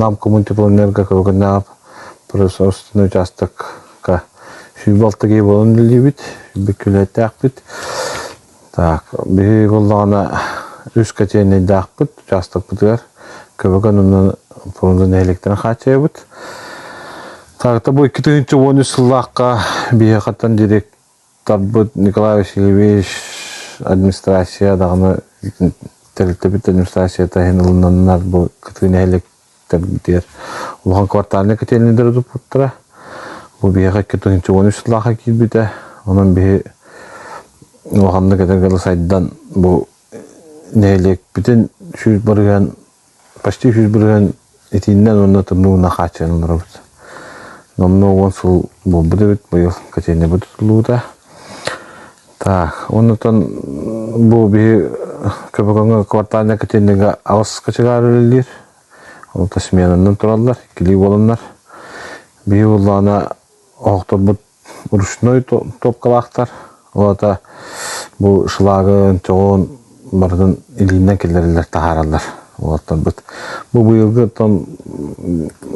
нам коммунитетонерга көгөнап производственный участокка шүйбалтыгы болон либит бекүлетакбит. Так, би голлана үс катене дакбит участок бутер көгөн онун фондун электрон хачебит. Так, это будет 2010 сыллакка бие каттан директор бут Николай Васильевич администрация дагы тәлтебит администрация тахынылыннар бу кытын электр дер. Улган кварталны кетелендер туптыра. Бу бие 2010 сыллакка килбите. Онун бие улганны кетергеле сайдан бу нелек битен шүз барган почти шүз барган этиннен онна тымнуна хачанылар. Намного он сул бобдевит боел катение будет лута. Так, он там боби кабаганга квартальная катение алс качагарылыр. Он та сменанын тураллар, кили болоннар. Биуллана октор бут ручной топкалактар. Олата бу шлагын чогон бардын илинен келерлер тахаралар. Олаттан бут. Бу быйылгы там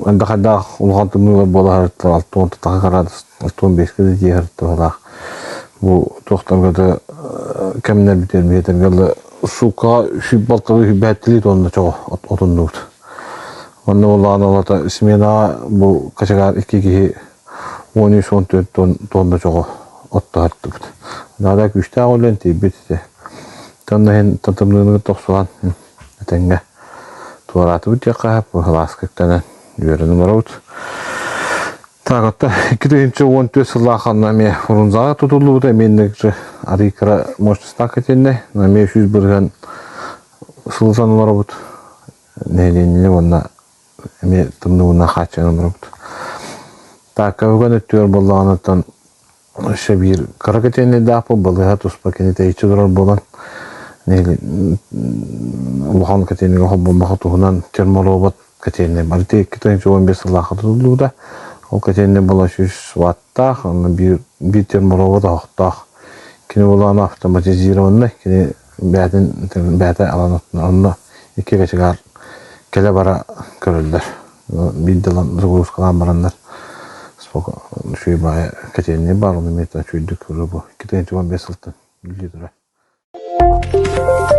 андахада улган тумула болар алтон тагырады. Алтон бескеде жер тола. Бу токтогода кемнер битер метергеле сука шибалтыгы бәтли тонда чого отоннут. Онда уланалата смена бу качагар 2 13-14 тонда чого оттартты. Нада күчтә олен тибитте. Тоннан татымлыгы токсуган тенге. Туараты үтекап, халаскектен үйренім раут. Тағытта, 2014 сыллақан наме фурунзаға тұтылуыда мендегі арикара мощностан кетенде, наме 100 бірген сылсан раут. Неленіне онна әме тымнуына қачаным раут. Так, өген өттер болағанаттан үші бір қара кетенде дапы, бұлыға тұспа кенете ечі тұрар болан. Улхан катенеге хоббомбаха туһунан терморобот катене барты 2015 сыллаха тулуда. Ол катене бола 100 ваттах, аны бир терморобот ахтах. Кини болан автоматизированный, кини бәтен аланатны 2 качагар келе бара көрөлдөр. Биддалан загрузкалан барандар. Споко шуйбай катене бар, оны мета чуйдук көрөбү. 2015 сылтан. Thank you.